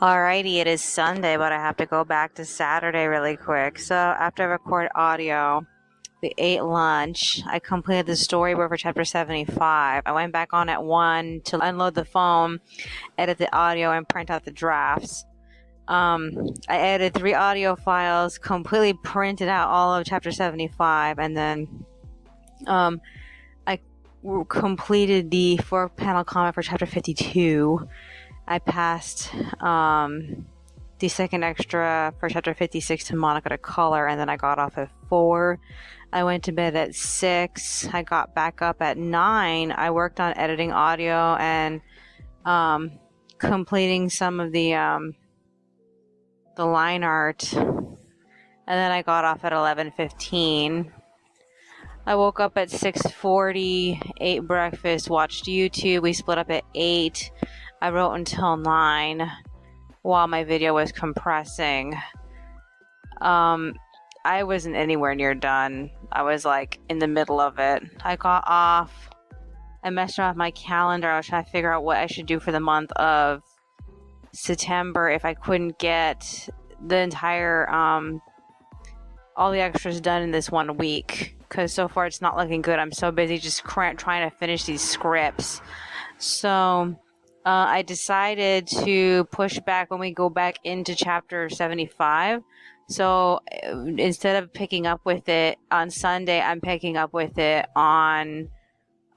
Alrighty, it is Sunday, but I have to go back to Saturday really quick. So after I record audio, we ate lunch. I completed the storyboard for chapter 75. I went back on at 1 to unload the phone, edit the audio, and print out the drafts. I edited 3 audio files, completely printed out all of chapter 75, and then I completed the 4-panel comic for chapter 52. I passed the second extra for chapter 56 to Monica to color, and then I got off at 4. I went to bed at 6. I got back up at 9. I worked on editing audio and completing some of the line art, and then I got off at 11:15. I woke up at 6:40, ate breakfast, watched YouTube. We split up at 8. I wrote until 9 while my video was compressing. I wasn't anywhere near done. I was like in the middle of it. I got off. I messed around with my calendar. I was trying to figure out what I should do for the month of September if I couldn't get the entire all the extras done in this 1 week, because so far it's not looking good. I'm so busy just trying to finish these scripts. So I decided to push back when we go back into chapter 75. So instead of picking up with it on Sunday, I'm picking up with it on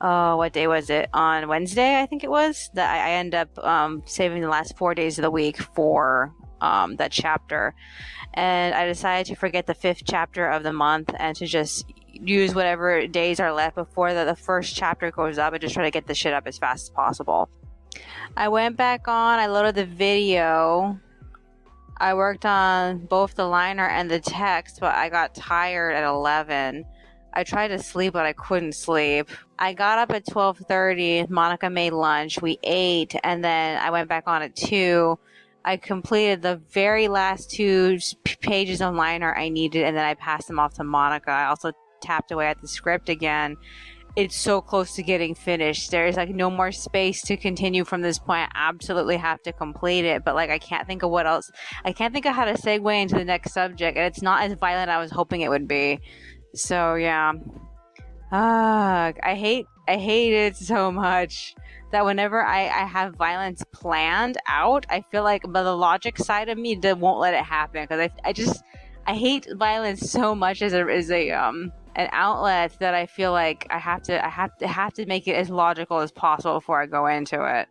what day was it? On Wednesday, I think it was. That I end up saving the last 4 days of the week for that chapter. And I decided to forget the 5th chapter of the month and to just use whatever days are left before the first chapter goes up and just try to get the shit up as fast as possible. I went back on, I loaded the video. I worked on both the liner and the text, but I got tired at 11. I tried to sleep, but I couldn't sleep. I got up at 12:30. Monica made lunch. We ate, and then I went back on at 2. I completed the very last 2 pages of liner I needed, and then I passed them off to Monica. I also tapped away at the script again. It's so close to getting finished. There's like no more space to continue from this point. I absolutely have to complete it, but like I can't think of what else. I can't think of how to segue into the next subject, and it's not as violent as I was hoping it would be. So yeah, I hate it so much that whenever I have violence planned out, I feel like but the logic side of me won't let it happen, because I hate violence so much as an outlet that I feel like I have to make it as logical as possible before I go into it.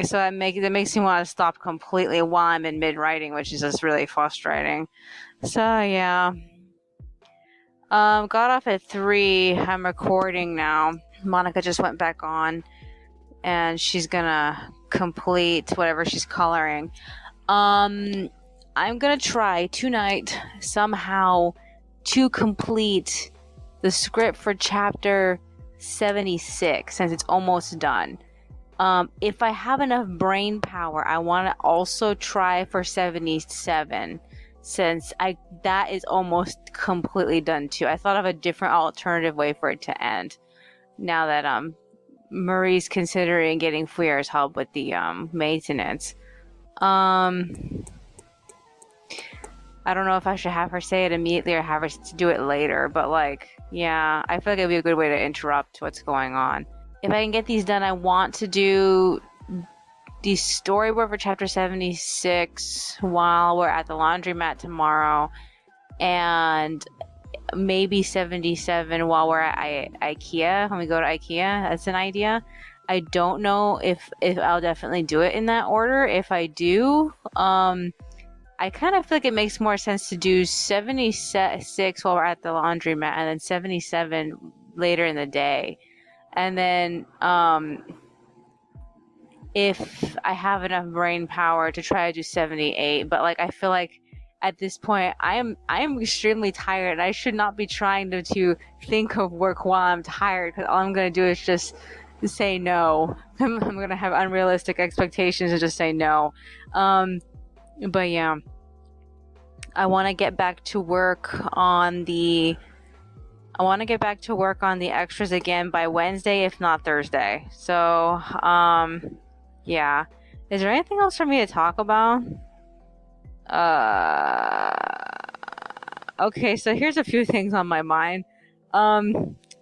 So that makes me want to stop completely while I'm in mid writing, which is just really frustrating. So yeah. Got off at 3. I'm recording now. Monica just went back on, and she's gonna complete whatever she's coloring. I'm gonna try tonight somehow to complete the script for chapter 76 since it's almost done. If I have enough brain power, I want to also try for 77 since that is almost completely done too. I thought of a different alternative way for it to end now that Marie's considering getting Fouilleur's help with the maintenance. I don't know if I should have her say it immediately or have her do it later, but like, yeah, I feel like it'd be a good way to interrupt what's going on. If I can get these done, I want to do the storyboard for chapter 76 while we're at the laundromat tomorrow, and maybe 77 while we're at Ikea, when we go to Ikea. That's an idea. I don't know if I'll definitely do it in that order. If I do, I kind of feel like it makes more sense to do 76 while we're at the laundromat and then 77 later in the day. And then if I have enough brain power to try to do 78, but like I feel like at this point I am extremely tired, and I should not be trying to think of work while I'm tired, because all I'm going to do is just say no. I'm going to have unrealistic expectations and just say no. But yeah, I want to get back to work on the extras again by Wednesday, if not Thursday. So, yeah. Is there anything else for me to talk about? Uh, okay, so here's a few things on my mind.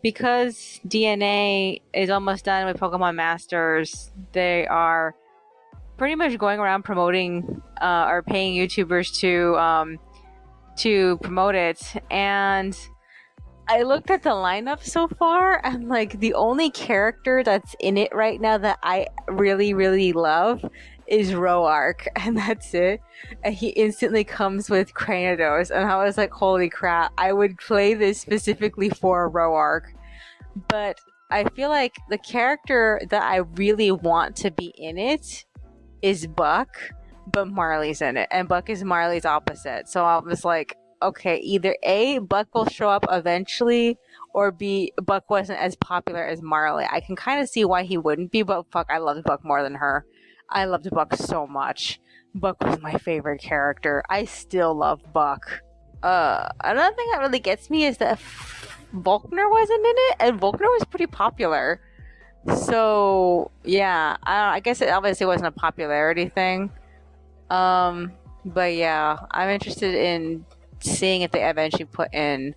Because DNA is almost done with Pokemon Masters, they are pretty much going around promoting or paying YouTubers to promote it. And I looked at the lineup so far, and like the only character that's in it right now that I really, really love is Roark, and that's it. And he instantly comes with Cranidos, and I was like, holy crap, I would play this specifically for Roark. But I feel like the character that I really want to be in it is Buck, but Marley's in it, and Buck is Marley's opposite. So I was like, okay, either A, Buck will show up eventually, or B, Buck wasn't as popular as Marley. I can kind of see why he wouldn't be, but fuck, I loved Buck more than her. I loved Buck so much. Buck was my favorite character. I still love Buck. Another thing that really gets me is that Volkner wasn't in it, and Volkner was pretty popular. So yeah, I guess it obviously wasn't a popularity thing. But yeah, I'm interested in seeing if they eventually put in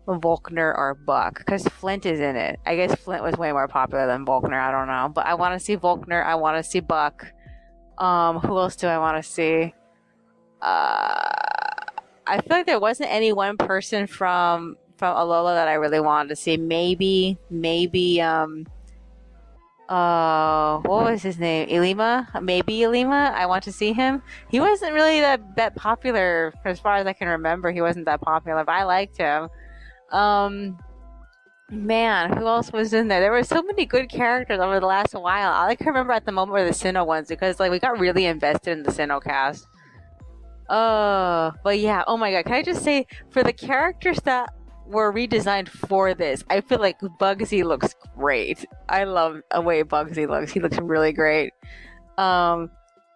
Volkner or Buck, because Flint is in it. I guess Flint was way more popular than Volkner. I don't know, but I want to see Volkner. I want to see Buck. Who else do I want to see? I feel like there wasn't any one person from Alola that I really wanted to see. Maybe what was his name? Ilima? Maybe Ilima. I want to see him. He wasn't really that popular as far as I can remember. He wasn't that popular, but I liked him. Man, who else was in there? There were so many good characters over the last while. I can remember at the moment were the Sinnoh ones, because like we got really invested in the Sinnoh cast. But yeah, oh my god, can I just say, for the characters that were redesigned for this, I feel like Bugsy looks great. I love the way Bugsy looks. He looks really great.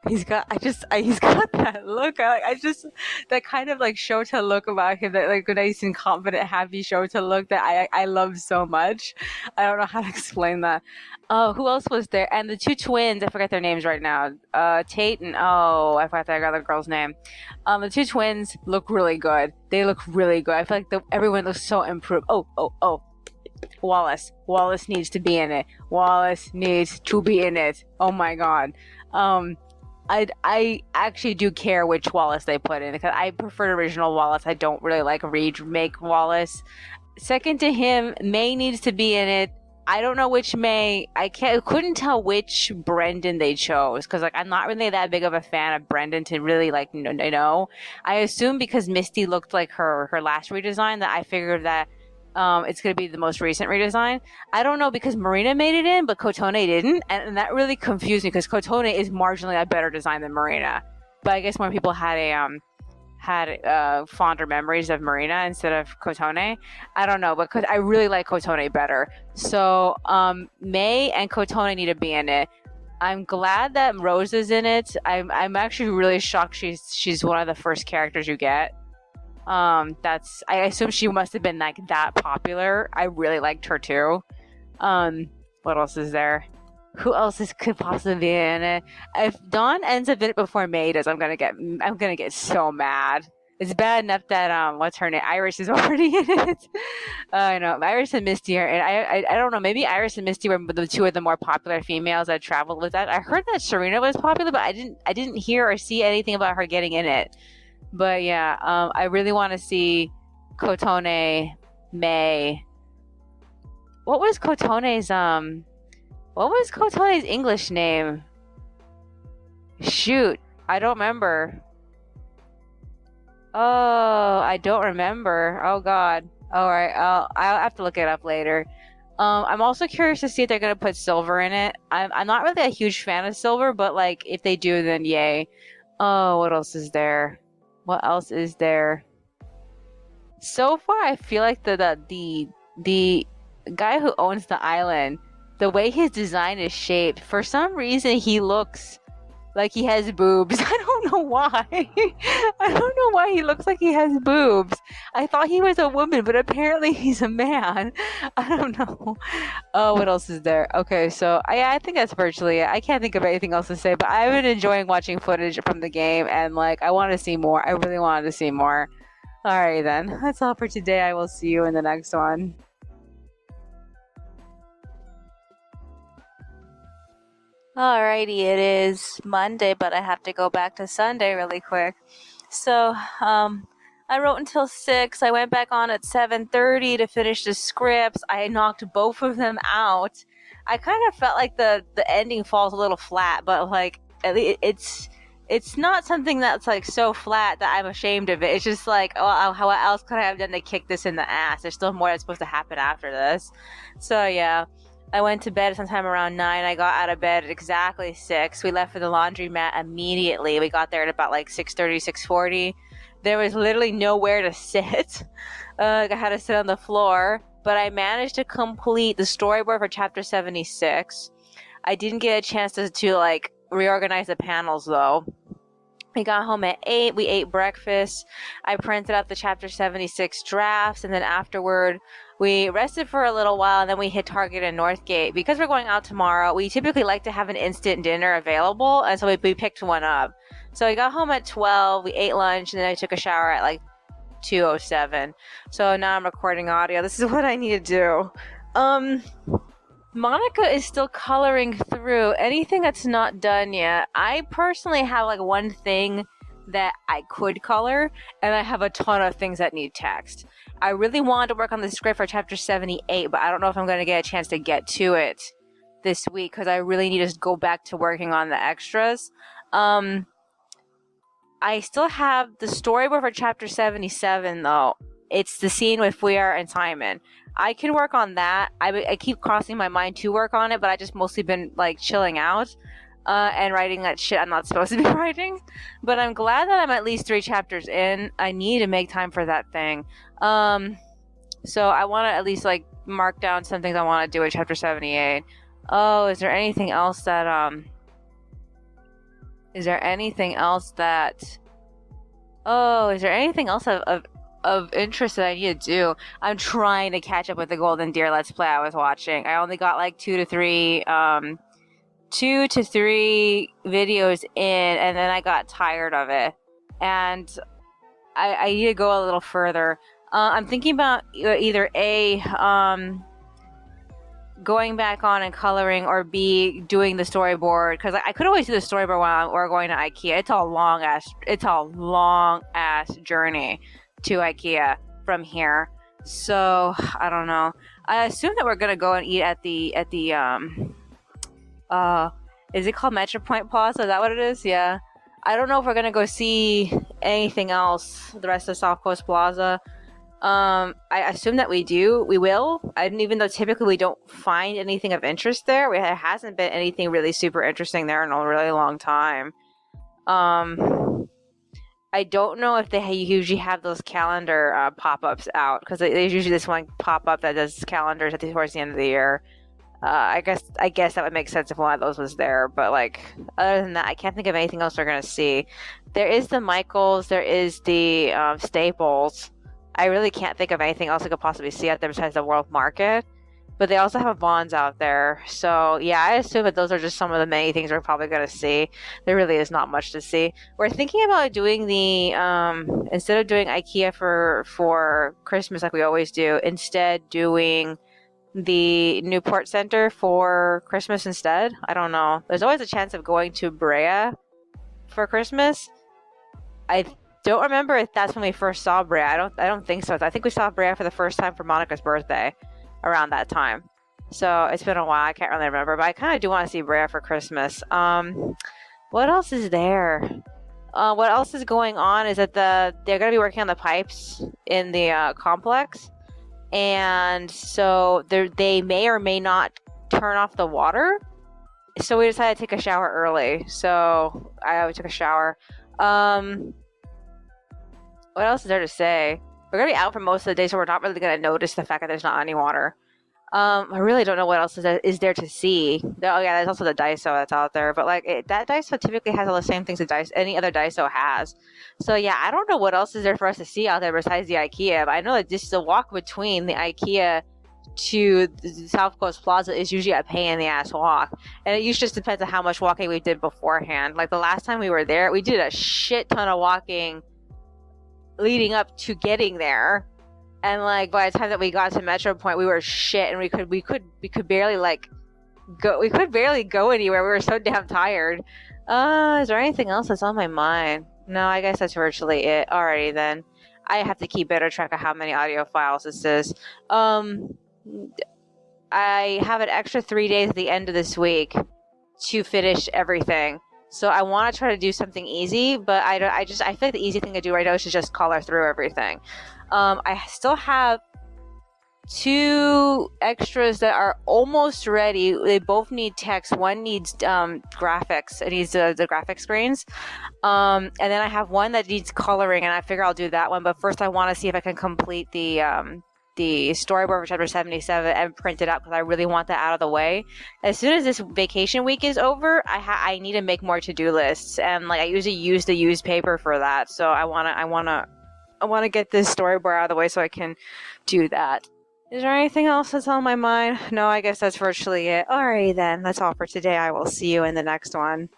He's got that look. That kind of like Shota look about him, that like nice and confident, happy Shota look that I love so much. I don't know how to explain that. Oh, who else was there? And the two twins, I forget their names right now. Tate and I forgot that other girl's name. The two twins look really good. They look really good. I feel like everyone looks so improved. Oh. Wallace. Wallace needs to be in it. Wallace needs to be in it. Oh my god. I actually do care which Wallace they put in, because I prefer original Wallace. I don't really like remake Wallace. Second to him, May needs to be in it. I don't know which May. I couldn't tell which Brendan they chose, because like I'm not really that big of a fan of Brendan to really like know. I assume because Misty looked like her last redesign, that I figured that it's going to be the most recent redesign. I don't know, because Marina made it in, but Kotone didn't, and that really confused me, because Kotone is marginally a better design than Marina. But I guess more people had fonder memories of Marina instead of Kotone. I don't know, but I really like Kotone better. So May and Kotone need to be in it. I'm glad that Rose is in it. I'm actually really shocked she's one of the first characters you get. I assume she must have been like that popular. I really liked her too. What else is there? Who else could possibly be in it? If Dawn ends up in it before May does, I'm gonna get so mad. It's bad enough that what's her name? Iris is already in it. I know Iris and Misty are, and I don't know. Maybe Iris and Misty were the two of the more popular females that traveled with that. I heard that Serena was popular, but I didn't hear or see anything about her getting in it. But yeah, I really want to see Kotone, May. What was Kotone's English name? Shoot, I don't remember. Oh, I don't remember. Oh god. All right, I'll have to look it up later. I'm also curious to see if they're gonna put Silver in it. I'm not really a huge fan of Silver, but like if they do, then yay. Oh, what else is there? What else is there? So far, I feel like the guy who owns the island, the way his design is shaped, for some reason he looks like he has boobs. I don't know why. I don't know why he looks like he has boobs. I thought he was a woman, but apparently he's a man. I don't know. Oh, what else is there? Okay, so I think that's virtually it. I can't think of anything else to say, but I've been enjoying watching footage from the game, and like I want to see more. I really wanted to see more. Alright then, that's all for today. I will see you in the next one. Alrighty, it is Monday, but I have to go back to Sunday really quick. So, I wrote until 6. I went back on at 7:30 to finish the scripts. I knocked both of them out. I kind of felt like the ending falls a little flat, but like it's not something that's like so flat that I'm ashamed of it. It's just like, oh, how else could I have done to kick this in the ass? There's still more that's supposed to happen after this. So yeah. I went to bed sometime around 9. I got out of bed at exactly 6. We left for the laundromat immediately. We got there at about like 6:30, 6:40. There was literally nowhere to sit. I had to sit on the floor. But I managed to complete the storyboard for chapter 76. I didn't get a chance to like reorganize the panels though. We got home at 8. We ate breakfast. I printed out the chapter 76 drafts, and then afterward, we rested for a little while, and then we hit Target in Northgate. Because we're going out tomorrow, we typically like to have an instant dinner available, and so we picked one up. So we got home at 12. We ate lunch, and then I took a shower at like 2:07. So now I'm recording audio. This is what I need to do. Monica is still coloring through anything that's not done yet. I personally have like one thing that I could color, and I have a ton of things that need text. I really wanted to work on the script for chapter 78, but I don't know if I'm going to get a chance to get to it this week because I really need to go back to working on the extras. I still have the storyboard for chapter 77 though. It's the scene with Fuir and Simon. I can work on that. I keep crossing my mind to work on it, but I just mostly been like chilling out and writing that shit I'm not supposed to be writing. But I'm glad that I'm at least 3 chapters in. I need to make time for that thing. So I want to at least like mark down some things I want to do in chapter 78. Oh, is there anything else that Is there anything else of interest that I need to do? I'm trying to catch up with the Golden Deer Let's Play I was watching. I only got like 2 to 3 videos in, and then I got tired of it. And I need to go a little further. I'm thinking about either A, going back on and coloring, or B, doing the storyboard, because I could always do the storyboard while we're going to Ikea. It's a long ass journey to Ikea from here. So I don't know. I assume that we're gonna go and eat at the is it called Metropointe Plaza? Is that what it is? Yeah. I don't know if we're gonna go see anything else the rest of South Coast Plaza. I assume that we will. Even though typically we don't find anything of interest there. There hasn't been anything really super interesting there in a really long time. I don't know if they usually have those calendar pop-ups out, because there's usually this one pop-up that does calendars towards the end of the year. I guess that would make sense if one of those was there, but like other than that, I can't think of anything else we're gonna see. There is the Michaels, there is the Staples. I really can't think of anything else I could possibly see out there besides the World Market. But they also have Vons out there. So, yeah, I assume that those are just some of the many things we're probably going to see. There really is not much to see. We're thinking about doing the, instead of doing Ikea for Christmas like we always do, instead doing the Newport Center for Christmas instead. I don't know. There's always a chance of going to Brea for Christmas. I don't remember if that's when we first saw Brea. I don't think so. I think we saw Brea for the first time for Monica's birthday around that time. So it's been a while. I can't really remember, but I kind of do want to see Brea for Christmas. What else is there? What else is going on is that they're going to be working on the pipes in the complex, and so they may or may not turn off the water. So we decided to take a shower early. So I took a shower. What else is there to say? We're going to be out for most of the day, so we're not really going to notice the fact that there's not any water. I really don't know what else is there to see. Oh yeah, there's also the Daiso that's out there, but like that Daiso typically has all the same things that any other Daiso has. So yeah, I don't know what else is there for us to see out there besides the IKEA. But I know that just the walk between the IKEA to the South Coast Plaza is usually a pain in the ass walk, and it usually just depends on how much walking we did beforehand. Like the last time we were there, we did a shit ton of walking leading up to getting there. And like by the time that we got to Metropointe, we were shit, and we could barely go anywhere. We were so damn tired. Is there anything else that's on my mind? No, I guess that's virtually it. Alrighty then. I have to keep better track of how many audio files this is. I have an extra 3 days at the end of this week to finish everything. So I want to try to do something easy, but I feel like the easy thing to do right now is to just color through everything. I still have 2 extras that are almost ready. They both need text. One needs graphics. It needs the graphic screens. And then I have one that needs coloring, and I figure I'll do that one. But first I want to see if I can complete the storyboard for chapter 77 and print it out, because I really want that out of the way. As soon as this vacation week is over, I need to make more to-do lists, and like I usually use the used paper for that. So I want to get this storyboard out of the way so I can do that. Is there anything else that's on my mind? No, I guess that's virtually it. Alrighty then, that's all for today. I will see you in the next one.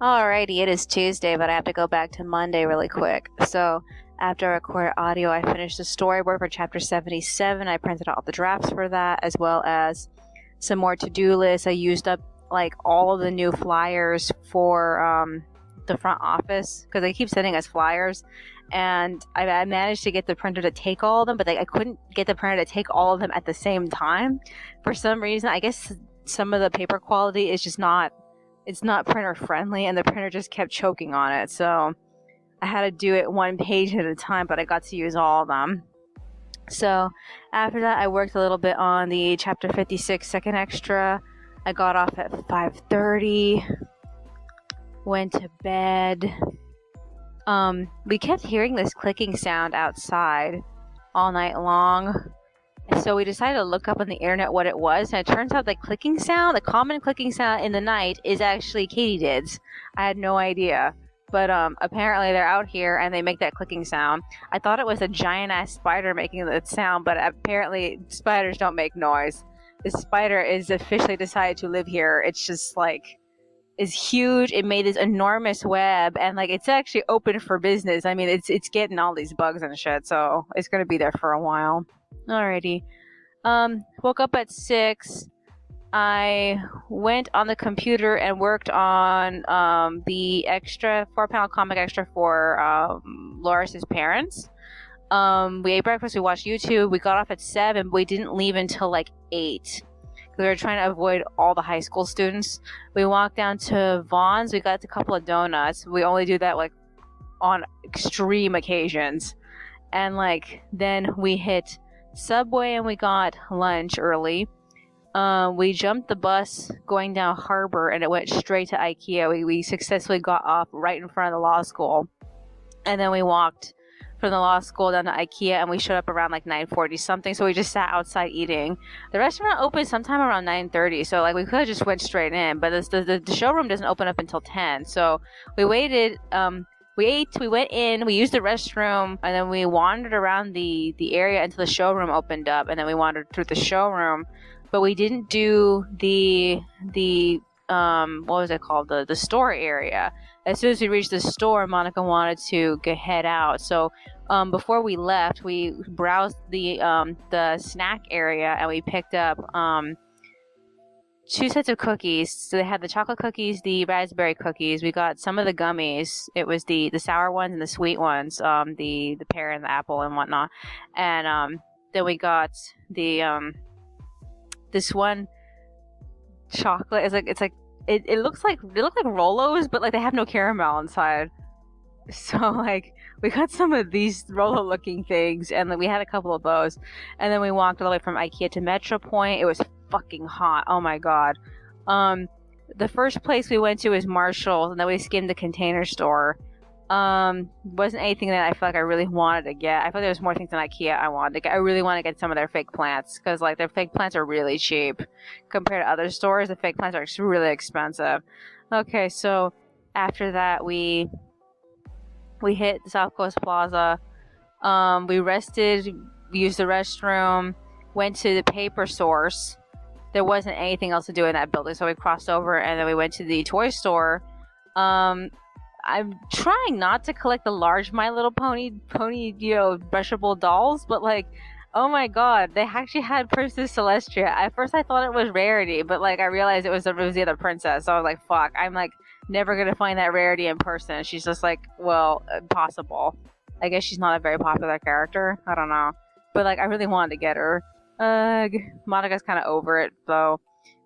Alrighty, it is Tuesday, but I have to go back to Monday really quick. So after I recorded audio, I finished the storyboard for chapter 77. I printed out the drafts for that, as well as some more to-do lists. I used up like all of the new flyers for the front office, because they keep sending us flyers, and I managed to get the printer to take all of them, but I couldn't get the printer to take all of them at the same time. For some reason, I guess some of the paper quality is just not printer friendly, and the printer just kept choking on it. So I had to do it one page at a time, but I got to use all of them. So after that, I worked a little bit on the chapter 56 second extra. I got off at 5:30, went to bed. We kept hearing this clicking sound outside all night long. So we decided to look up on the internet what it was, and it turns out the common clicking sound in the night is actually katydids. I had no idea, but apparently they're out here and they make that clicking sound. I thought it was a giant ass spider making that sound, but apparently spiders don't make noise. This spider is officially decided to live here. It's just like, is huge. It made this enormous web, and like it's actually open for business. I mean, it's getting all these bugs and shit, so it's gonna be there for a while. Alrighty. Woke up at 6. I went on the computer and worked on the extra 4-panel comic extra for Loris's parents. We ate breakfast, we watched YouTube, we got off at 7, but we didn't leave until like 8. Because we were trying to avoid all the high school students. We walked down to Vaughn's, we got a couple of donuts. We only do that like on extreme occasions. And like then we hit Subway and we got lunch early. We jumped the bus going down Harbor, and it went straight to Ikea. We successfully got off right in front of the law school, and then we walked from the law school down to Ikea, and we showed up around like 9:40 something. So we just sat outside eating. The restaurant opened sometime around 9:30, so like we could have just went straight in, but the showroom doesn't open up until 10. So we waited. We ate, we went in, we used the restroom, and then we wandered around the area until the showroom opened up, and then we wandered through the showroom, but we didn't do the what was it called, the store area. As soon as we reached the store, Monica wanted to head out, so before we left, we browsed the snack area, and we picked up 2 sets of cookies. So they had the chocolate cookies, the raspberry cookies. We got some of the gummies. It was the sour ones and the sweet ones, the pear and the apple and whatnot. And then we got the this one chocolate. It looks like Rolos, but like they have no caramel inside. So like we got some of these Rolo looking things, and then we had a couple of those. And then we walked all the way from Ikea to Metropointe. It was fucking hot. Oh my god. The first place we went to is Marshall's, and then we skimmed the Container Store. Wasn't anything that I feel like I really wanted to get. I feel like there was more things than Ikea I wanted to get. I really want to get some of their fake plants because like their fake plants are really cheap compared to other stores. The fake plants are really expensive. Okay, so after that we hit the South Coast Plaza. We rested, used the restroom, went to the paper source. There wasn't anything else to do in that building, so we crossed over and then we went to the toy store. I'm trying not to collect the large My Little Pony, brushable dolls, but like, oh my god, they actually had Princess Celestia. At first I thought it was Rarity, but like I realized it was the other princess, so I was like, fuck, I'm like never gonna find that Rarity in person. She's just like, well, impossible. I guess she's not a very popular character. I don't know. But like I really wanted to get her. Monica's kind of over it though.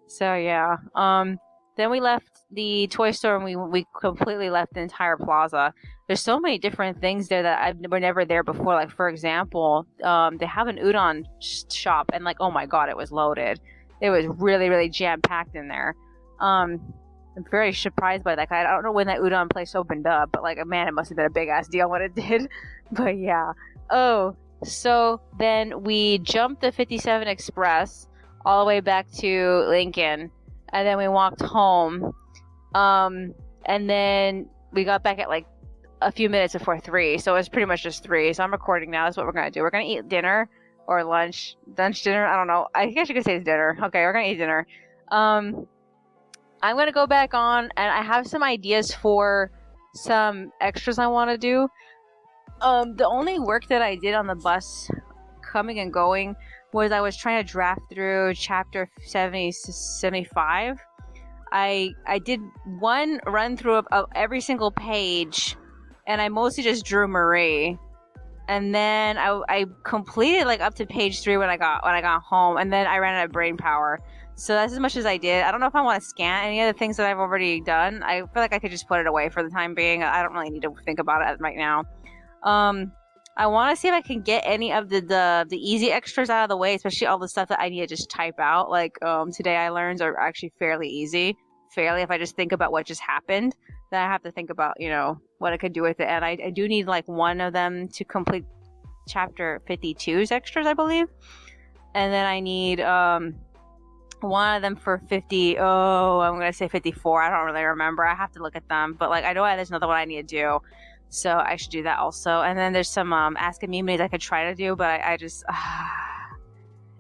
So yeah. Then we left the toy store and we completely left the entire plaza. There's so many different things there that were never there before. Like for example, they have an udon shop and like, oh my god, it was loaded. It was really, really jam-packed in there. I'm very surprised by that. I don't know when that udon place opened up, but like, man, it must have been a big ass deal when it did. But yeah. Oh, so then we jumped the 57 Express all the way back to Lincoln. And then we walked home. And then we got back at like a few minutes before 3. So it was pretty much just 3. So I'm recording now. That's what we're going to do. We're going to eat dinner or lunch. Dinner? I don't know. I guess you could say it's dinner. Okay, we're going to eat dinner. I'm going to go back on and I have some ideas for some extras I want to do. The only work that I did on the bus coming and going was I was trying to draft through chapter 75. I did one run through of every single page and I mostly just drew Marie. And then I completed like up to page 3 when I got home, and then I ran out of brain power. So that's as much as I did. I don't know if I want to scan any of the things that I've already done. I feel like I could just put it away for the time being. I don't really need to think about it right now. I want to see if I can get any of the easy extras out of the way, especially all the stuff that I need to just type out. Like today I learned are actually fairly easy. If I just think about what just happened, then I have to think about, what I could do with it. And I do need like one of them to complete chapter 52's extras, I believe. And then I need one of them for 50. Oh, I'm going to say 54. I don't really remember. I have to look at them. But like I know there's another one I need to do. So I should do that also. And then there's some Ask Amymone I could try to do, but I just...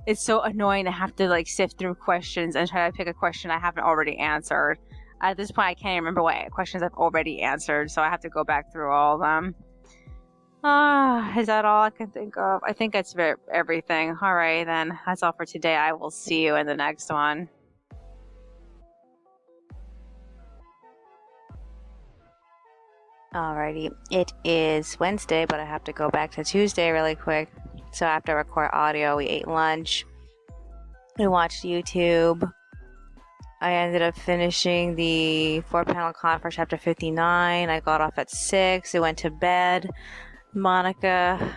it's so annoying to have to like sift through questions and try to pick a question I haven't already answered. At this point, I can't remember what questions I've already answered, so I have to go back through all of them. Is that all I can think of? I think that's everything. Alright then, that's all for today. I will see you in the next one. Alrighty, it is Wednesday, but I have to go back to Tuesday really quick. So after I record audio, we ate lunch. We watched YouTube. I ended up finishing the 4-panel con for chapter 59. I got off at 6. I went to bed. Monica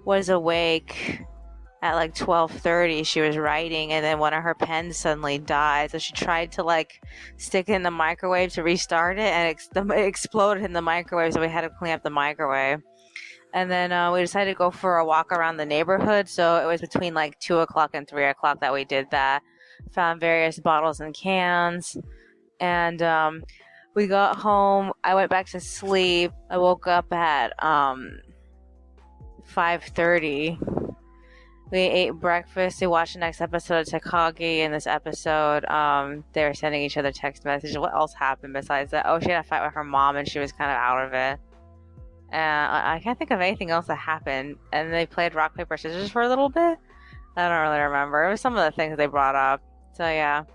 was awake at like 12:30. She was writing, and then one of her pens suddenly died. So she tried to like stick it in the microwave to restart it, and it exploded in the microwave. So we had to clean up the microwave. And then we decided to go for a walk around the neighborhood. So it was between like 2 o'clock and 3 o'clock that we did that. Found various bottles and cans. And we got home. I went back to sleep. I woke up at 5:30. We ate breakfast. We watched the next episode of Takagi. In this episode, they were sending each other text messages. What else happened besides that? Oh, she had a fight with her mom, and she was kind of out of it. I can't think of anything else that happened. And they played rock, paper, scissors for a little bit. I don't really remember. It was some of the things they brought up. So yeah.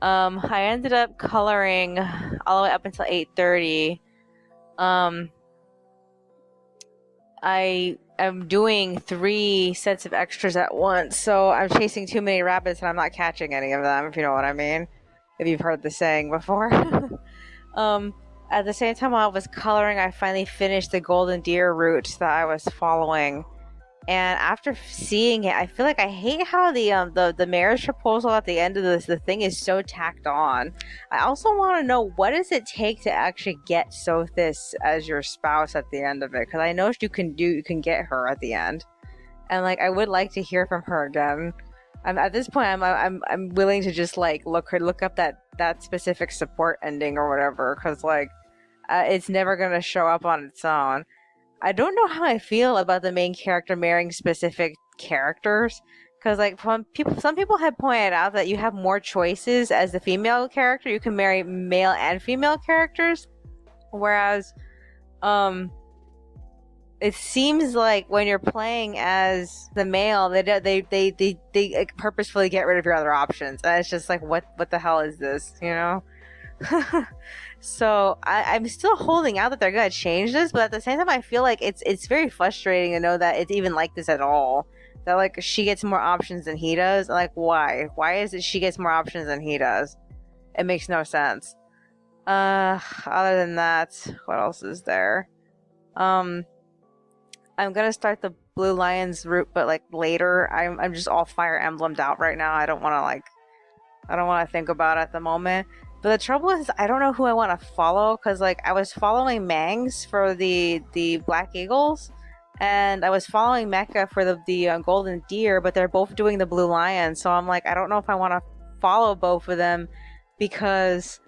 I ended up coloring all the way up until 8:30. I am doing 3 sets of extras at once, so I'm chasing too many rabbits and I'm not catching any of them, if you know what I mean. If you've heard the saying before. At the same time while I was coloring, I finally finished the golden deer route that I was following. And after seeing it, I feel like I hate how the marriage proposal at the end of the thing is so tacked on. I also want to know, what does it take to actually get Sothis as your spouse at the end of it? Because I know you can get her at the end, and like I would like to hear from her again. I'm at this point. I'm willing to just like look up that specific support ending or whatever, because like it's never gonna show up on its own. I don't know how I feel about the main character marrying specific characters, because like some people have pointed out that you have more choices as the female character. You can marry male and female characters, whereas it seems like when you're playing as the male, they purposefully get rid of your other options, and it's just like, what the hell is this, you know? So I'm still holding out that they're gonna change this, but at the same time, I feel like it's very frustrating to know that it's even like this at all. That like she gets more options than he does. Like, why? Why is it she gets more options than he does? It makes no sense. Other than that, what else is there? I'm gonna start the Blue Lions route, but like later. I'm just all Fire Emblemed out right now. I don't want to think about it at the moment. But the trouble is, I don't know who I want to follow, because like I was following Mangs for the Black Eagles, and I was following Mecca for the Golden Deer, but they're both doing the Blue Lions. So I'm like, I don't know if I want to follow both of them, because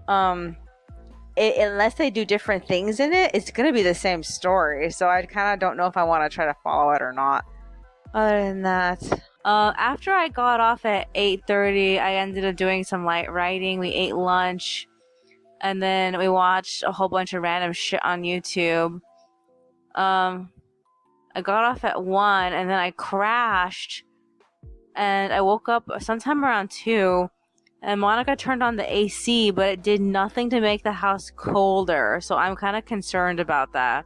unless they do different things in it, it's gonna be the same story. So I kind of don't know if I want to try to follow it or not. Other than that, after I got off at 8:30, I ended up doing some light writing. We ate lunch, and then we watched a whole bunch of random shit on YouTube. I got off at 1, and then I crashed, and I woke up sometime around 2. And Monica turned on the AC, but it did nothing to make the house colder. So I'm kind of concerned about that.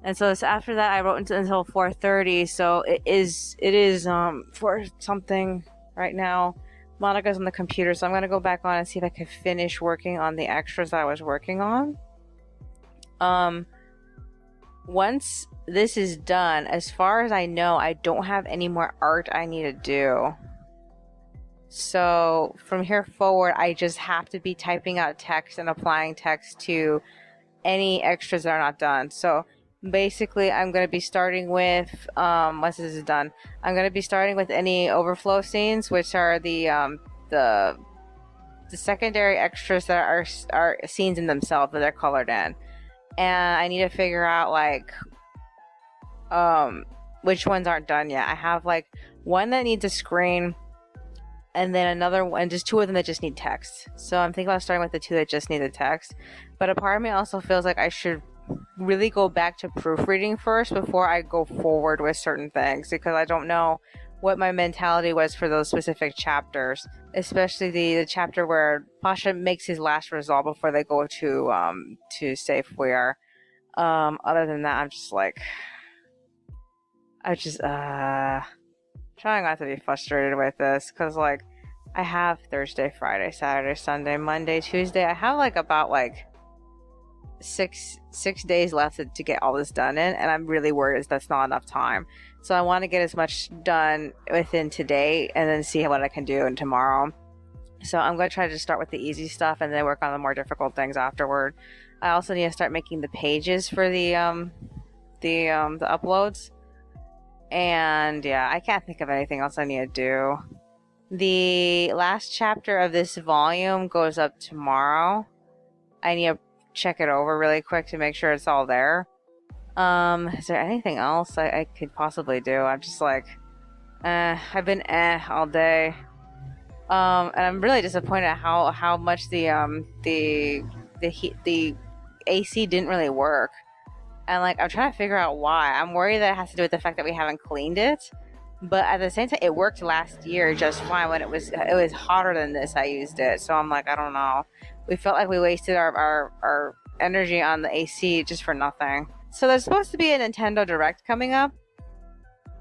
And so after that, I wrote until 4:30. So it is 4 something right now. Monica's on the computer, so I'm gonna go back on and see if I can finish working on the extras that I was working on. Once this is done, as far as I know, I don't have any more art I need to do. So from here forward, I just have to be typing out text and applying text to any extras that are not done. So basically, I'm going to be starting with, once this is done, I'm going to be starting with any overflow scenes, which are the secondary extras that are scenes in themselves, but they're colored in. And I need to figure out like which ones aren't done yet. I have like one that needs a screen, and then another one, just 2 of them that just need text. So I'm thinking about starting with the 2 that just need the text. But a part of me also feels like I should really go back to proofreading first before I go forward with certain things, because I don't know what my mentality was for those specific chapters, especially the chapter where Pasha makes his last resolve before they go to Safe Where. Other than that, I'm just like, trying not to be frustrated with this, because like I have Thursday, Friday, Saturday, Sunday, Monday, Tuesday. I have like about like six days left to get all this done in, and I'm really worried that's not enough time. So I want to get as much done within today and then see what I can do in tomorrow. So I'm going to try to start with the easy stuff and then work on the more difficult things afterward. I also need to start making the pages for the uploads. And yeah, I can't think of anything else I need to do. The last chapter of this volume goes up tomorrow. I need to check it over really quick to make sure it's all there. Is there anything else I could possibly do? I'm just like, I've been all day. And I'm really disappointed at how much the AC didn't really work. And like, I'm trying to figure out why. I'm worried that it has to do with the fact that we haven't cleaned it. But at the same time, it worked last year just fine when it was hotter than this. I used it, so I'm like, I don't know. We felt like we wasted our energy on the AC just for nothing. So there's supposed to be a Nintendo Direct coming up,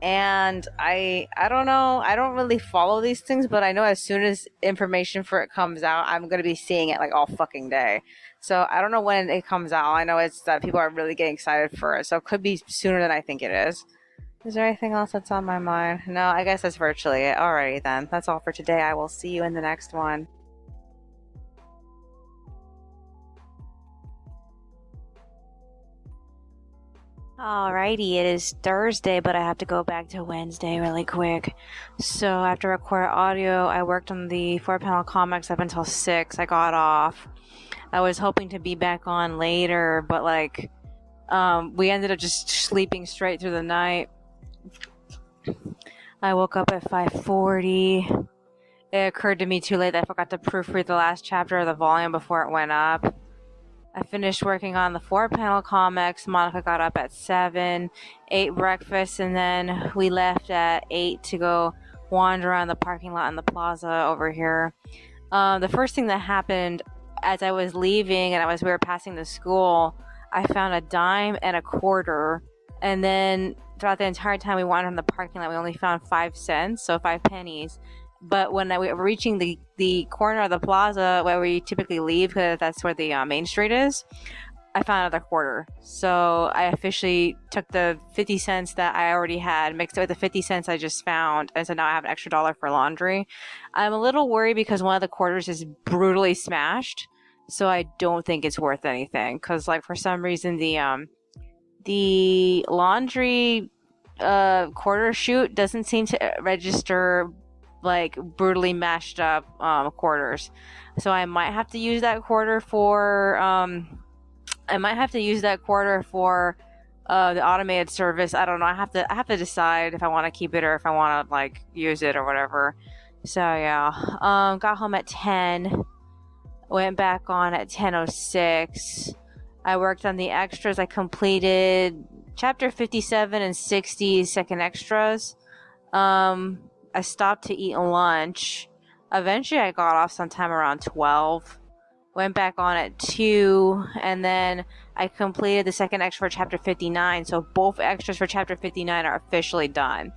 and I don't know. I don't really follow these things, but I know as soon as information for it comes out, I'm gonna be seeing it like all fucking day. So I don't know when it comes out. I know it's that people are really getting excited for it, so it could be sooner than I think it is. Is there anything else that's on my mind? No, I guess that's virtually it. Alrighty then. That's all for today. I will see you in the next one. Alrighty, it is Thursday, but I have to go back to Wednesday really quick. So after recorded audio, I worked on the 4-panel comics up until 6. I got off. I was hoping to be back on later, but we ended up just sleeping straight through the night. I woke up at 5:40. It occurred to me too late that I forgot to proofread the last chapter of the volume before it went up. I finished working on the 4-panel comics. Monica got up at 7, ate breakfast, and then we left at 8 to go wander around the parking lot in the plaza over here. The first thing that happened as I was leaving and we were passing the school, I found a dime and a quarter, and then throughout the entire time we wandered in the parking lot, we only found 5 cents, so 5 pennies. But when we were reaching the corner of the plaza where we typically leave, because that's where the main street is, I found another quarter. So I officially took the 50 cents that I already had, mixed it with the 50 cents I just found, and so now I have an extra $1 for laundry. I'm a little worried because one of the quarters is brutally smashed, so I don't think it's worth anything. Because for some reason the laundry quarter chute doesn't seem to register brutally mashed up quarters, so I might have to use that quarter for the automated service. I don't know. I have to decide if I want to keep it or if I want to use it or whatever. So yeah, got home at 10, went back on at 10:06. I worked on the extras. I completed chapter 57 and 60 second extras. I stopped to eat lunch. Eventually I got off sometime around 12. Went back on at 2, and then I completed the second extra for chapter 59, so both extras for chapter 59 are officially done.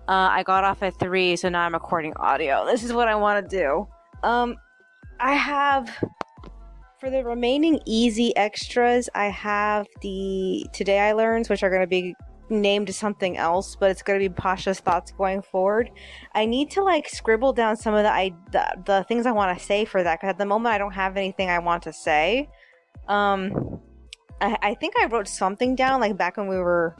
I got off at 3, so now I'm recording audio. This is what I want to do. I have, for the remaining easy extras, I have the Today I Learns, which are going to be named something else, but it's going to be Pasha's thoughts going forward. I need to scribble down some of the things I want to say for that, because at the moment I don't have anything I want to say. I think I wrote something down back when we were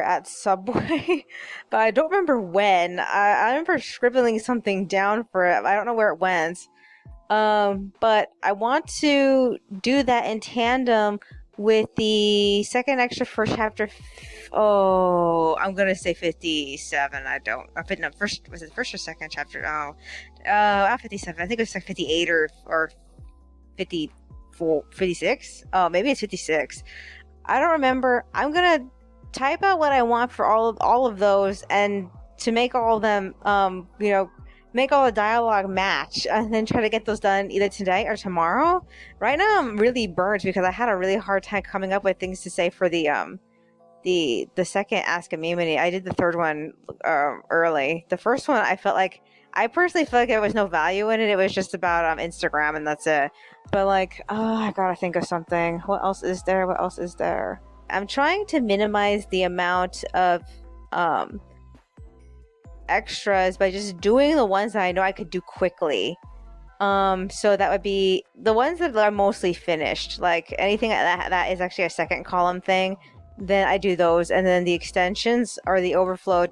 at Subway, but I don't remember when. I remember scribbling something down for it. I don't know where it went. But I want to do that in tandem with the second extra for chapter. I'm gonna say 57. I don't. No, first was it first or second chapter? Not 57. I think it was 58 or 54, 56. Oh, maybe it's 56. I don't remember. I'm gonna type out what I want for all of those, and to make all of them, make all the dialogue match, and then try to get those done either today or tomorrow. Right now I'm really burnt because I had a really hard time coming up with things to say for the second Ask Amymone. I did the third one early. The first one I personally felt like there was no value in it. It was just about Instagram, and that's it. But I gotta think of something. What else is there? I'm trying to minimize the amount of extras by just doing the ones that I know I could do quickly. So that would be the ones that are mostly finished, anything that is actually a second column thing, then I do those. And then the extensions or the overflow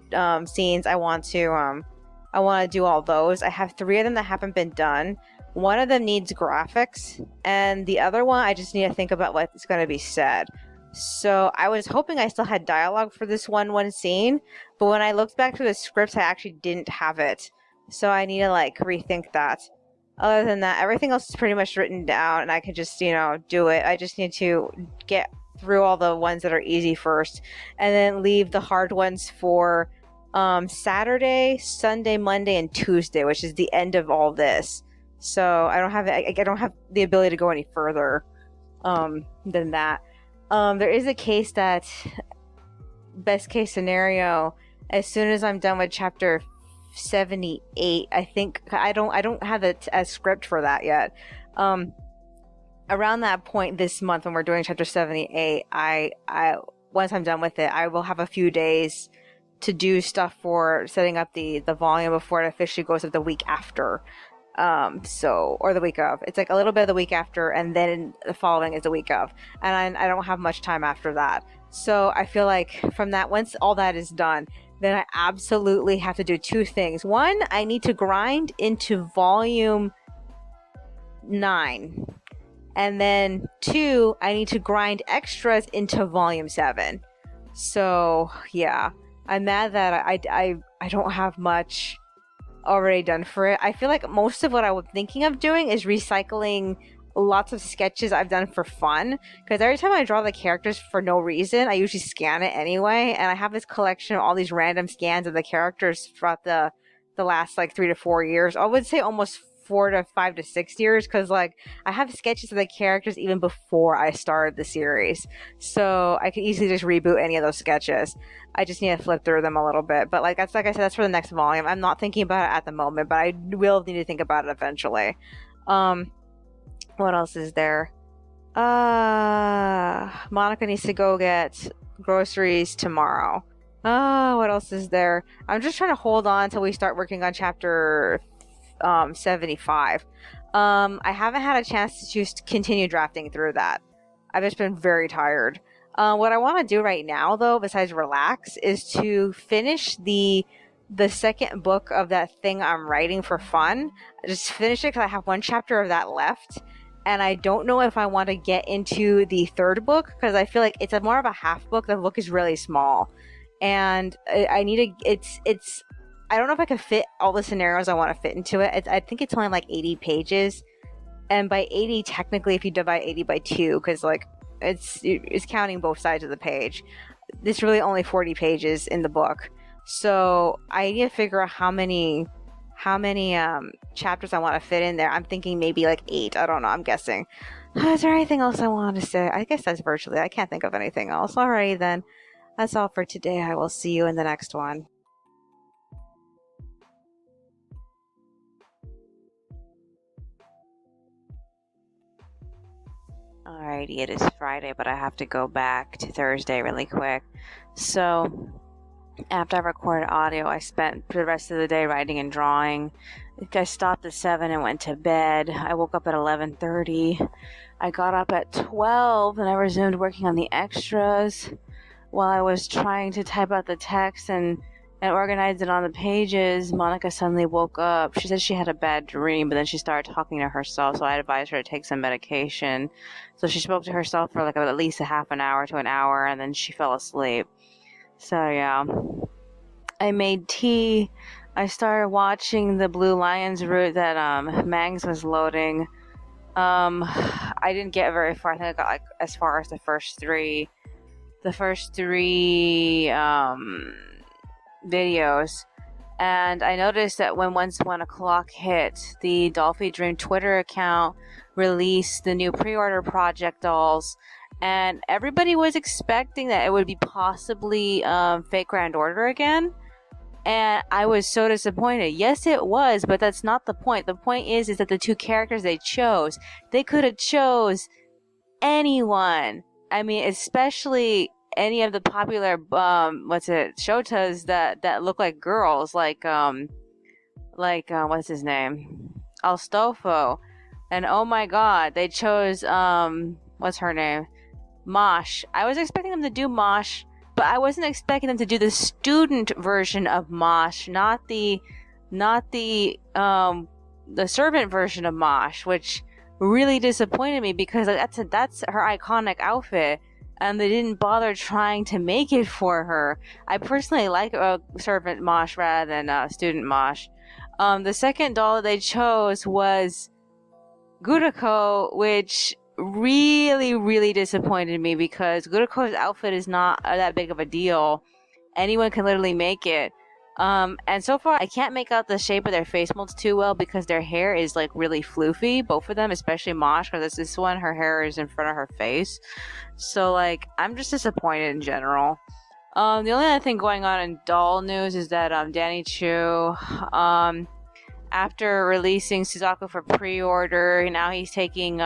scenes, I want to do all those. I have 3 of them that haven't been done. One of them needs graphics, and the other one I just need to think about what's going to be said. So I was hoping I still had dialogue for this one scene, but when I looked back through the scripts, I actually didn't have it. So I need to rethink that. Other than that, everything else is pretty much written down, and I can just, do it. I just need to get through all the ones that are easy first, and then leave the hard ones for Saturday, Sunday, Monday, and Tuesday, which is the end of all this. So I don't have the ability to go any further than that. There is a case that, best case scenario, as soon as I'm done with chapter 78, I think I don't have a script for that yet. Around that point this month when we're doing chapter 78, I once I'm done with it, I will have a few days do stuff for setting up the volume before it officially goes up the week after. Or the week of. It's like a little bit of the week after, and then the following is the week of. And I don't have much time after that. So I feel like from that, once all that is done, then I absolutely have to do two things. One, I need to grind into volume 9. And then 2, I need to grind extras into volume 7. So yeah, I'm mad that I don't have much already done for it. I feel like most of what I was thinking of doing is recycling lots of sketches I've done for fun, because every time I draw the characters for no reason, I usually scan it anyway, and I have this collection of all these random scans of the characters throughout the last like 3 to 4 years. I would say almost 4 to 5 to 6 years, because like I have sketches of the characters even before I started the series, so I could easily just reboot any of those sketches. I just need to flip through them a little bit, but like I said, that's for the next volume. I'm not thinking about it at the moment, but I will need to think about it eventually. What else is there? Monica needs to go get groceries tomorrow. What else is there? I'm just trying to hold on until we start working on chapter 75. I haven't had a chance to just continue drafting through that. I've just been very tired. What I want to do right now, though, besides relax, is to finish the second book of that thing I'm writing for fun. Just finish it, because I have one chapter of that left, and I don't know if I want to get into the third book, because I feel like it's more of a half book. The book is really small, and I need to. It's. I don't know if I can fit all the scenarios I want to fit into it. I think it's only like 80 pages, and by 80, technically, if you divide 80 by 2, because like it's counting both sides of the page. There's really only 40 pages in the book, so I need to figure out how many chapters I want to fit in there. I'm thinking maybe like 8. I don't know. I'm guessing. Is there anything else I wanted to say? I guess that's virtually. I can't think of anything else. Alrighty then. That's all for today. I will see you in the next one. Alrighty, it is Friday, but I have to go back to Thursday really quick. So, after I recorded audio, I spent the rest of the day writing and drawing. I stopped at 7 and went to bed. I woke up at 11:30. I got up at 12 and I resumed working on the extras. While I was trying to type out the text and organize it on the pages, Monica suddenly woke up. She said she had a bad dream, but then she started talking to herself, so I advised her to take some medication. So she spoke to herself for like at least a half an hour to an hour, and then she fell asleep. So yeah, I made tea. I started watching the Blue Lions route that Mangs was loading. I didn't get very far. I think I got like as far as the first three videos, and I noticed that once 1 o'clock hit, the Dolphy Dream Twitter account released the new pre-order project dolls, and everybody was expecting that it would be possibly Fate Grand Order again, and I was so disappointed. Yes, it was, but that's not the point. The point is that the two characters they chose, they could have chose anyone. I mean, especially any of the popular shotas that look like girls, like what's his name, Alstofo, and oh my god, they chose what's her name, Mosh. I was expecting them to do Mosh, but I wasn't expecting them to do the student version of Mosh, not the servant version of Mosh, which really disappointed me, because that's her iconic outfit, and they didn't bother trying to make it for her. I personally like servant Mosh rather than student Mosh. The second doll they chose was Gurako, which really, really disappointed me, because Gurako's outfit is not that big of a deal. Anyone can literally make it. And so far, I can't make out the shape of their face molds too well, because their hair is like really floofy, both of them, especially Mosh, because this one, her hair is in front of her face. So like, I'm just disappointed in general. The only other thing going on in doll news is that Danny Chu, after releasing Suzaku for pre-order, now he's taking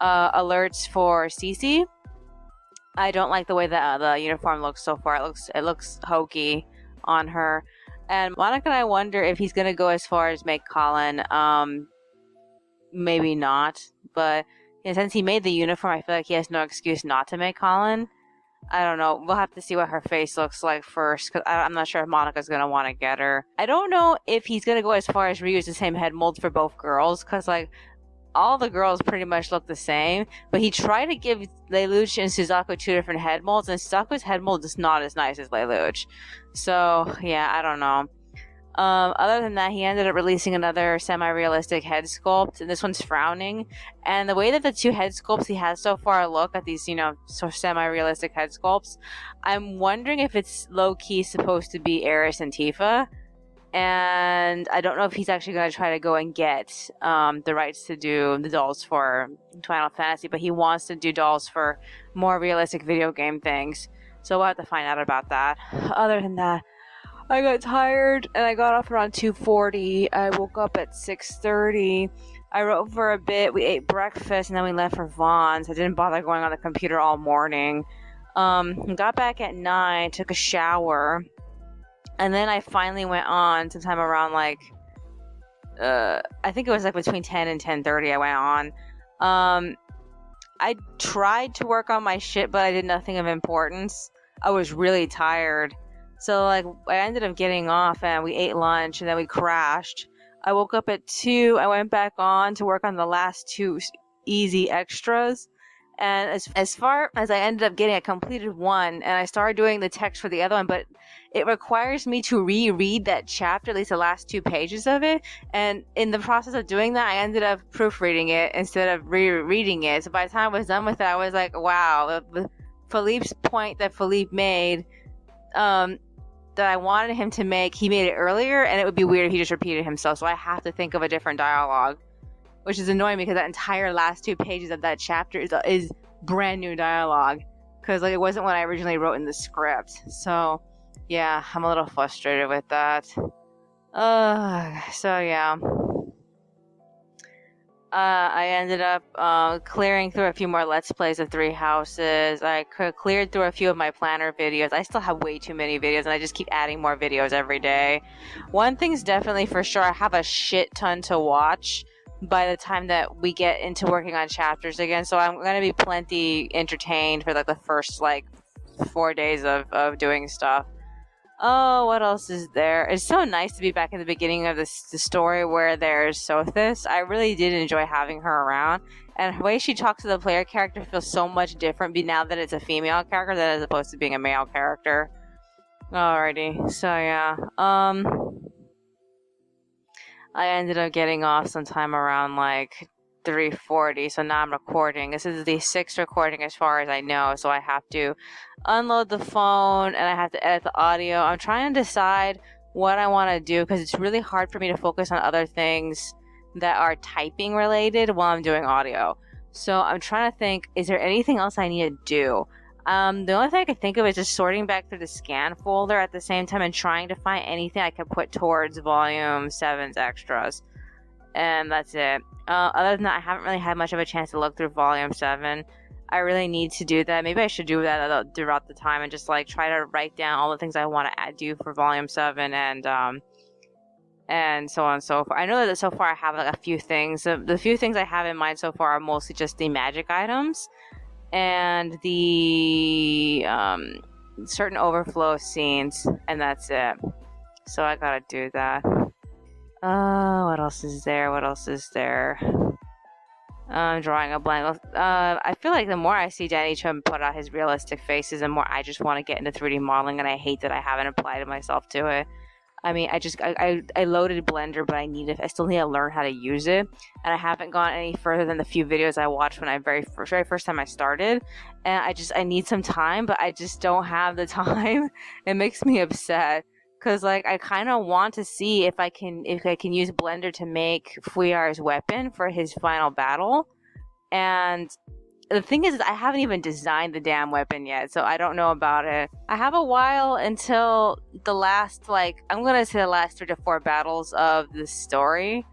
alerts for Cece. I don't like the way that the uniform looks so far. It looks hokey on her. And Monica and I wonder if he's gonna go as far as make Colin. Maybe not, but since he made the uniform, I feel like he has no excuse not to make Colin. I don't know. We'll have to see what her face looks like first, because I'm not sure if Monica's going to want to get her. I don't know if he's going to go as far as reuse the same head molds for both girls, because, like, all the girls pretty much look the same, but he tried to give Lelouch and Suzaku 2 different head molds, and Suzaku's head mold is not as nice as Lelouch. So, yeah, I don't know. Other than that, he ended up releasing another semi-realistic head sculpt, and this one's frowning. And the way that the 2 head sculpts he has so far look at these, sort of semi-realistic head sculpts, I'm wondering if it's low-key supposed to be Eris and Tifa. And I don't know if he's actually going to try to go and get the rights to do the dolls for Final Fantasy, but he wants to do dolls for more realistic video game things. So we'll have to find out about that. Other than that, I got tired and I got off around 2:40. I woke up at 6:30. I wrote for a bit. We ate breakfast and then we left for Vaughn's. I didn't bother going on the computer all morning. Got back at 9, took a shower, and then I finally went on sometime around I think it was between 10 and 10:30 I went on. I tried to work on my shit, but I did nothing of importance. I was really tired. So, I ended up getting off and we ate lunch and then we crashed. I woke up at 2. I went back on to work on the last 2 easy extras. And as far as I ended up getting, I completed 1 and I started doing the text for the other one, but it requires me to reread that chapter, at least the last 2 pages of it. And in the process of doing that, I ended up proofreading it instead of rereading it. So by the time I was done with it, I was like, wow, Philippe's point that Philippe made, that I wanted him to make, he made it earlier, and it would be weird if he just repeated himself, so I have to think of a different dialogue, which is annoying because that entire last 2 pages of that chapter is brand new dialogue, because it wasn't what I originally wrote in the script. So yeah, I'm a little frustrated with that. So yeah. I ended up clearing through a few more Let's Plays of 3 Houses. I cleared through a few of my planner videos. I still have way too many videos, and I just keep adding more videos every day. One thing's definitely for sure, I have a shit ton to watch by the time that we get into working on chapters again, so I'm going to be plenty entertained for the first 4 days of doing stuff. Oh, what else is there? It's so nice to be back in the beginning of the story where there's Sothis. I really did enjoy having her around. And the way she talks to the player character feels so much different now that it's a female character than as opposed to being a male character. Alrighty, so yeah. I ended up getting off sometime around 3:40, so now I'm recording. This is the 6th recording as far as I know, so I have to unload the phone and I have to edit the audio. I'm trying to decide what I want to do because it's really hard for me to focus on other things that are typing related while I'm doing audio. So I'm trying to think, is there anything else I need to do? The only thing I could think of is just sorting back through the scan folder at the same time and trying to find anything I could put towards Volume 7's extras. And that's it. Other than that, I haven't really had much of a chance to look through Volume 7. I really need to do that. Maybe I should do that throughout the time and just try to write down all the things I want to do for Volume 7 and so on and so forth. I know that so far I have a few things. The few things I have in mind so far are mostly just the magic items and the certain overflow scenes, and that's it. So I gotta do that. What else is there? I'm drawing a blank. I feel like the more I see Danny Chum put out his realistic faces, the more I just want to get into 3D modeling, and I hate that I haven't applied myself to it. I mean, I loaded Blender, but I still need to learn how to use it, and I haven't gone any further than the few videos I watched when I very first time I started, and I need some time, but I just don't have the time. It makes me upset. Because, I kind of want to see if I can use Blender to make Fuyar's weapon for his final battle. And the thing is, I haven't even designed the damn weapon yet, so I don't know about it. I have a while until the last, I'm going to say the last 3 to 4 battles of the story.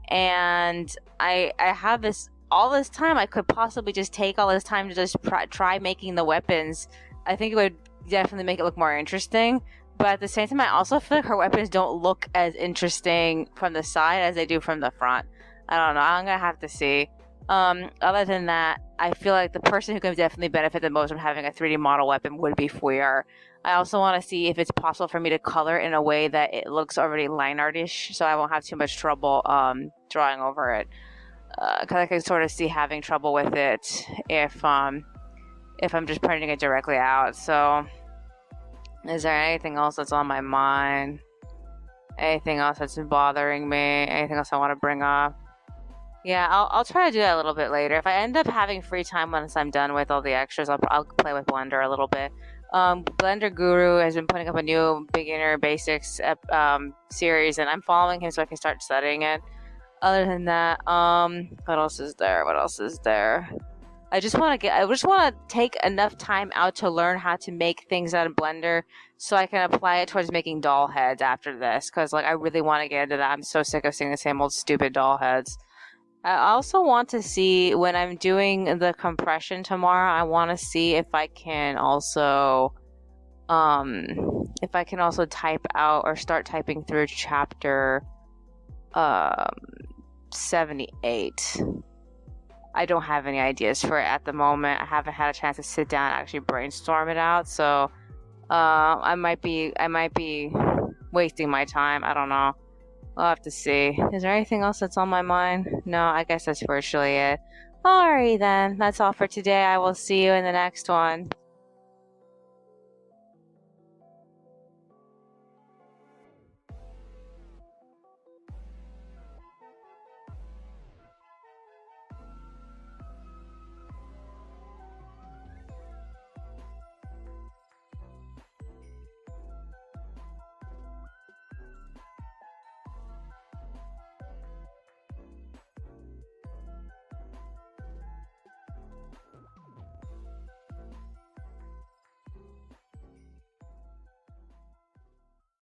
And I have this all this time, I could possibly just take all this time to just try making the weapons. I think it would definitely make it look more interesting. But at the same time, I also feel like her weapons don't look as interesting from the side as they do from the front. I don't know. I'm going to have to see. Other than that, I feel like the person who can definitely benefit the most from having a 3D model weapon would be Fuyer. I also want to see if it's possible for me to color in a way that it looks already line artish, so I won't have too much trouble drawing over it. Because I can sort of see having trouble with it if I'm just printing it directly out. So, is there anything else that's on my mind? Anything else that's bothering me? Anything else I want to bring up? Yeah, I'll try to do that a little bit later. If I end up having free time once I'm done with all the extras, I'll play with Blender a little bit. Blender Guru has been putting up a new beginner basics series, and I'm following him so I can start studying it. Other than that, what else is there? I just want to take enough time out to learn how to make things out of Blender so I can apply it towards making doll heads after this, because like I really want to get into that. I'm so sick of seeing the same old stupid doll heads. I also want to see, when I'm doing the compression tomorrow, I want to see if I can also type out or start typing through chapter 78. I don't have any ideas for it at the moment. I haven't had a chance to sit down and actually brainstorm it out, so I might be wasting my time. I don't know. I'll have to see. Is there anything else that's on my mind? No, I guess that's virtually it. Alrighty then. That's all for today. I will see you in the next one.